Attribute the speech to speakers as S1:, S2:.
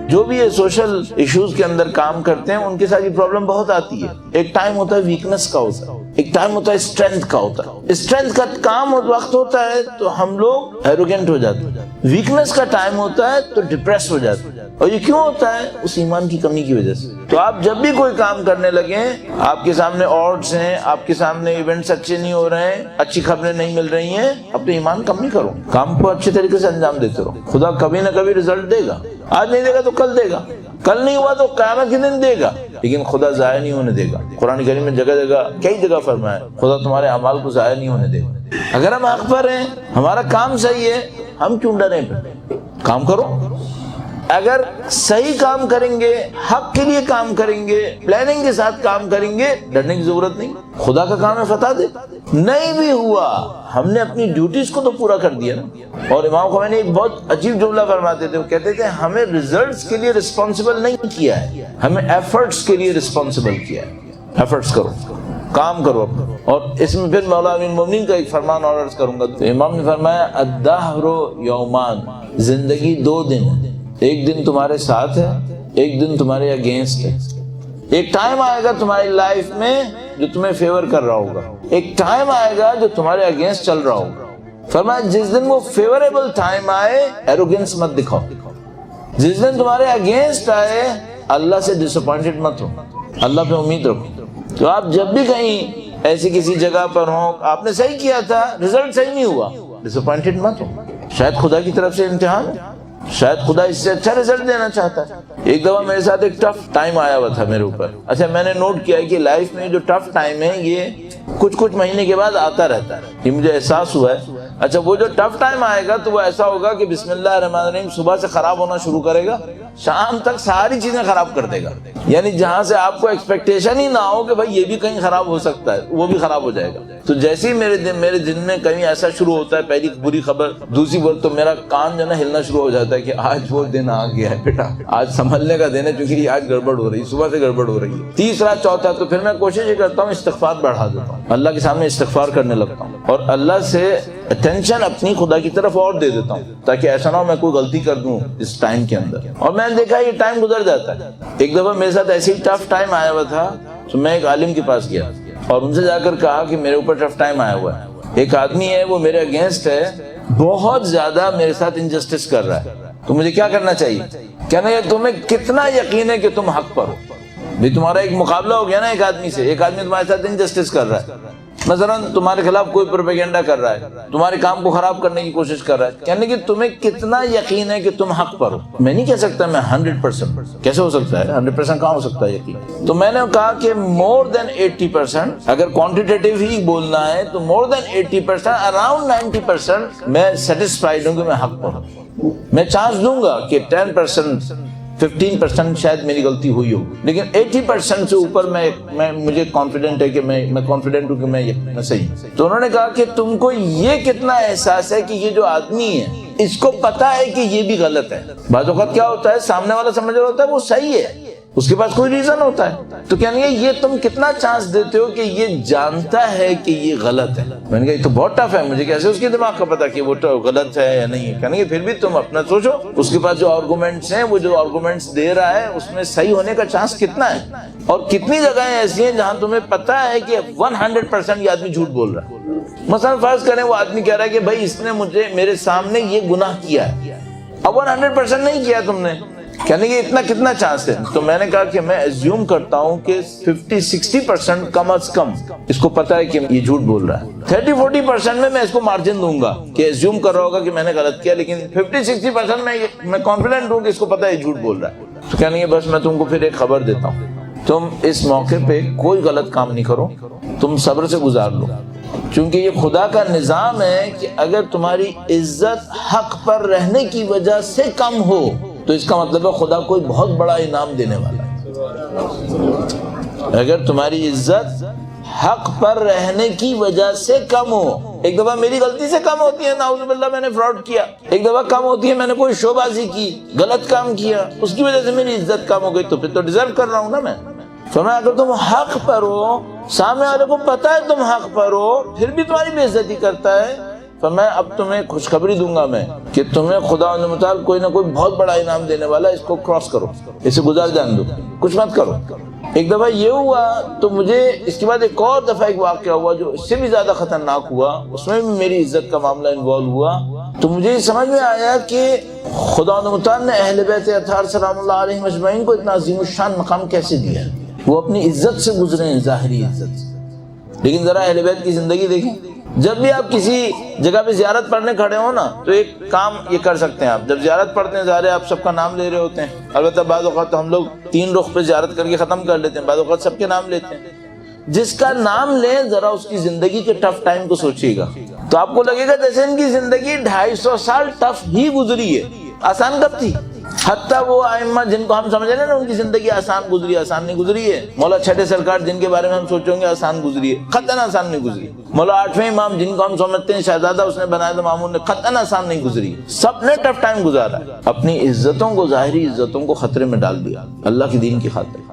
S1: جو بھی یہ سوشل ایشوز کے اندر کام کرتے ہیں ان کے ساتھ یہ پرابلم بہت آتی ہے. ایک ٹائم ہوتا ہے ویکنس کا ہوتا ہے, ایک ٹائم ہوتا ہے اسٹرینتھ کا ہوتا ہے. اسٹرینتھ کا کام وقت ہوتا ہے تو ہم لوگ ایروگینٹ ہو جاتے ہیں, ویکنس کا ٹائم ہوتا ہے تو ڈپریس ہو جاتے ہیں. اور یہ کیوں ہوتا ہے؟ اس ایمان کی کمی کی وجہ سے. تو آپ جب بھی کوئی کام کرنے لگیں, آپ کے سامنے آڈز ہیں, آپ کے سامنے ایونٹس اچھے نہیں ہو رہے ہیں, اچھی خبریں نہیں مل رہی ہیں, اپنے ایمان کم نہیں کرو, کام کو اچھے طریقے سے انجام دیتے رہو. خدا کبھی نہ کبھی رزلٹ دے گا, آج نہیں دے گا تو کل دے گا, کل نہیں ہوا تو قیامت کے دن دے گا, لیکن خدا ضائع نہیں ہونے دے گا. قرآن کریم میں جگہ جگہ کئی جگہ فرمایا خدا تمہارے اعمال کو ضائع نہیں ہونے دے گا. اگر ہم حق پر ہیں, ہمارا کام صحیح ہے, ہم کیوں ڈریں؟ پھر کام کرو. اگر صحیح کام کریں گے, حق کے لیے کام کریں گے, پلاننگ کے ساتھ کام کریں گے, ڈرنے کی ضرورت نہیں. خدا کا کام ہے فتح دے. نہیں بھی ہوا, ہم نے اپنی ڈیوٹیز کو تو پورا کر دیا نا. اور امام خمینی ایک بہت عجیب جملہ فرماتے تھے, وہ کہتے تھے ہمیں ریزلٹس کے لیے رسپانسبل نہیں کیا ہے, ہمیں ایفرٹس کے لیے رسپانسبل کیا ہے. ایفرٹس کرو, کام کرو اپنا. اور اس میں پھر مولا امین المومنین کا ایک فرمان اور عرض کروں گا. تو امام نے فرمایا الدہر یومان, زندگی 2 دن, ایک دن تمہارے ساتھ ہے, ایک دن تمہارے اگینسٹ ہے. ایک ٹائم آئے گا تمہاری لائف میں جو تمہیں فیور کر رہا ہوگا, ایک ٹائم آئے گا جو تمہارے اگینسٹ چل رہا ہوگا. فرمایا جس دن وہ فیوریبل ٹائم آئے ایروگینس مت دکھاؤ, جس دن تمہارے اگینسٹ آئے اللہ سے ڈس اپوائنٹڈ مت ہو, اللہ پہ امید رکھو. تو آپ جب بھی کہیں ایسی کسی جگہ پر ہوں, آپ نے صحیح کیا تھا, رزلٹ صحیح نہیں ہوا, ڈس اپوائنٹڈ مت ہو. شاید خدا کی طرف سے امتحان ہے, شاید خدا اس سے اچھا رزلٹ دینا چاہتا ہے. ایک دفعہ میرے ساتھ ایک ٹف ٹائم آیا ہوا تھا میرے اوپر. اچھا میں نے نوٹ کیا کہ لائف میں جو ٹف ٹائم ہے یہ کچھ مہینے کے بعد آتا رہتا ہے, یہ مجھے احساس ہوا ہے. اچھا وہ جو ٹف ٹائم آئے گا تو وہ ایسا ہوگا کہ بسم اللہ الرحمن الرحیم صبح سے خراب ہونا شروع کرے گا, شام تک ساری چیزیں خراب کر دے گا. یعنی جہاں سے آپ کو ایکسپیکٹیشن ہی نہ ہو کہ بھائی یہ بھی کہیں خراب ہو سکتا ہے, وہ بھی خراب ہو جائے گا. تو جیسے ہی میرے دن میں کہیں ایسا شروع ہوتا ہے, پہلی بری خبر, دوسری بار تو میرا کان جو نا ہلنا شروع ہو جاتا ہے کہ آج وہ دن آ گیا ہے بیٹا, آج سنبھلنے کا دن ہے, کیونکہ آج گڑبڑ ہو رہی ہے, صبح سے گڑبڑ ہو رہی ہے. تیسرا چوتھا تو پھر میں کوشش یہ کرتا ہوں استغفار بڑھا دیتا ہوں, اللہ کے سامنے استغفار کرنے لگتا ہوں, اور اللہ سے اٹینشن اپنی خدا کی طرف اور دے دیتا ہوں, تاکہ ایسا نہ ہو میں کوئی غلطی کر دوں اس ٹائم کے اندر. اور میں نے دیکھا یہ ٹائم گزر جاتا ہے. ایک دفعہ میرے ساتھ ایسی ٹف ٹائم آیا ہوا تھا, تو میں ایک عالم کے پاس گیا اور ان سے جا کر کہا کہ میرے اوپر ٹف ٹائم آیا ہوا ہے, ایک آدمی ہے وہ میرے اگینسٹ ہے, بہت زیادہ میرے ساتھ انجسٹس کر رہا ہے, تو مجھے کیا کرنا چاہیے؟ کہنا یہ تمہیں کتنا یقین ہے کہ تم حق پر ہو؟ بھی تمہارا ایک مقابلہ ہو گیا نا ایک آدمی سے, ایک آدمی تمہارے ساتھ انجسٹس کر رہا ہے, مثلا تمہارے خلاف کوئی پروپیگنڈا کر رہا ہے, تمہارے کام کو خراب کرنے کی کوشش کر رہا ہے. کہنے کہ تمہیں کتنا یقین ہے کہ تم حق پر ہو؟ میں نہیں کہہ سکتا میں 100%, کیسے ہو سکتا ہے 100%, کہاں ہو سکتا ہے یقین؟ تو میں نے کہا کہ more than 80%, اگر کوانٹیٹیو ہی بولنا ہے تو more than 80%, around 90% میں سیٹسفائیڈ ہوں کہ میں حق پر ہوں. میں چانس دوں گا کہ 10%, 15% شاید میری غلطی ہوئی ہو, لیکن 80% سے اوپر میں مجھے کانفیڈنٹ ہے کہ میں کانفیڈنٹ ہوں کہ میں صحیح. تو انہوں نے کہا کہ تم کو یہ کتنا احساس ہے کہ یہ جو آدمی ہے اس کو پتا ہے کہ یہ بھی غلط ہے. بعض اوقات کیا ہوتا ہے, سامنے والا سمجھ رہا ہوتا ہے وہ صحیح ہے, اس کے پاس کوئی ریزن ہوتا ہے, تو کہنے گے یہ تم کتنا چانس دیتے ہو کہ یہ جانتا ہے کہ یہ غلط ہے؟ میں نے کہا یہ تو بہت ٹف ہے, مجھے کیسے اس کے دماغ کا پتا کہ وہ غلط ہے یا نہیں ہے؟ کہنے گے پھر بھی تم اپنا سوچو, اس کے پاس جو آرگومنٹس ہیں, وہ جو آرگومنٹس دے رہا ہے اس میں صحیح ہونے کا چانس کتنا ہے, اور کتنی جگہیں ایسی ہیں جہاں تمہیں پتا ہے کہ 100% یہ آدمی جھوٹ بول رہا ہے. مثلا فرض کریں وہ آدمی کہہ رہا ہے کہ بھائی اس نے میرے سامنے یہ گناہ کیا ہے, اب 100% نہیں کیا تم نے, کہنے کہ اتنا کتنا چانس ہے؟ تو میں نے کہا کہ میں ایزیوم کرتا ہوں کہ 50-60% کم از کم اس کو پتا ہے کہ یہ جھوٹ بول رہا ہے. 30-40% میں اس کو مارجن دوں گا کہ ایزیوم کر رہا ہوگا کہ میں نے غلط کیا, لیکن 50-60% میں کانفیڈنٹ ہوں کہ اس کو پتا ہے یہ جھوٹ بول رہا ہے. تو کہنے کہ بس میں تم کو پھر ایک خبر دیتا ہوں, تم اس موقع پہ کوئی غلط کام نہیں کرو, تم صبر سے گزار لو, چونکہ یہ خدا کا نظام ہے کہ اگر تمہاری عزت حق پر رہنے کی وجہ سے کم ہو تو اس کا مطلب ہے خدا کوئی بہت بڑا انعام دینے والا ہے. اگر تمہاری عزت حق پر رہنے کی وجہ سے کم ہو, ایک دفعہ میری غلطی سے کم ہوتی ہے, نعوذ باللہ میں نے فراڈ کیا, ایک دفعہ کم ہوتی ہے میں نے کوئی شو بازی کی, غلط کام کیا, اس کی وجہ سے میری عزت کم ہو گئی, تو پھر تو ڈیزرو کر رہا ہوں نا میں. فرمایا اگر تم حق پر ہو, سامنے والے کو پتا ہے تم حق پر ہو, پھر بھی تمہاری بے عزتی کرتا ہے, پر میں اب تمہیں خوشخبری دوں گا میں کہ تمہیں خدا متعال کوئی نہ کوئی بہت بڑا انعام دینے والا ہے، اس کو کراس کرو، اسے گزار جان دو، کچھ مت کرو۔ ایک دفعہ یہ ہوا تو مجھے اس کے بعد ایک اور دفعہ ایک واقعہ ہوا جو اس سے بھی زیادہ خطرناک ہوا، اس میں بھی میری عزت کا معاملہ انوالو ہوا۔ تو مجھے یہ سمجھ میں آیا کہ خدا متعال نے اہل بیت اطہار سلام اللہ علیہ مجمعین کو اتنا عظیم الشان مقام کیسے دیا ہے۔ وہ اپنی عزت سے گزرے ہیں، ظاہری عزت سے، لیکن ذرا اہل بیت کی زندگی دیکھیں۔ جب بھی آپ کسی جگہ پہ زیارت پڑھنے کھڑے ہو نا تو ایک کام یہ کر سکتے ہیں، آپ جب زیارت پڑھتے ہیں ظاہر ہے آپ سب کا نام لے رہے ہوتے ہیں، البتہ بعض اوقات تو ہم لوگ 3 رخ پہ زیارت کر کے ختم کر لیتے ہیں، بعض اوقات سب کے نام لیتے ہیں۔ جس کا نام لیں ذرا اس کی زندگی کے ٹف ٹائم کو سوچیے گا تو آپ کو لگے گا جیسے ان کی زندگی 250 سال ٹف ہی گزری ہے۔ آسان کب تھی؟ حتیٰ وہ ائمہ جن کو ہم سمجھ رہے ہیں نا ان کی زندگی آسان گزری، آسان نہیں گزری ہے۔ مولا چھٹے سرکار جن کے بارے میں ہم سوچیں گے آسان گزری ہے، قطعاً آسان نہیں گزری۔ مولا 8ویں امام جن کو ہم سمجھتے ہیں شہزادہ اس نے بنایا تھا مامون نے، قطعاً آسان نہیں گزری۔ سب نے ٹف ٹائم گزارا ہے، اپنی عزتوں کو، ظاہری عزتوں کو خطرے میں ڈال دیا اللہ کے دین کی خاطر۔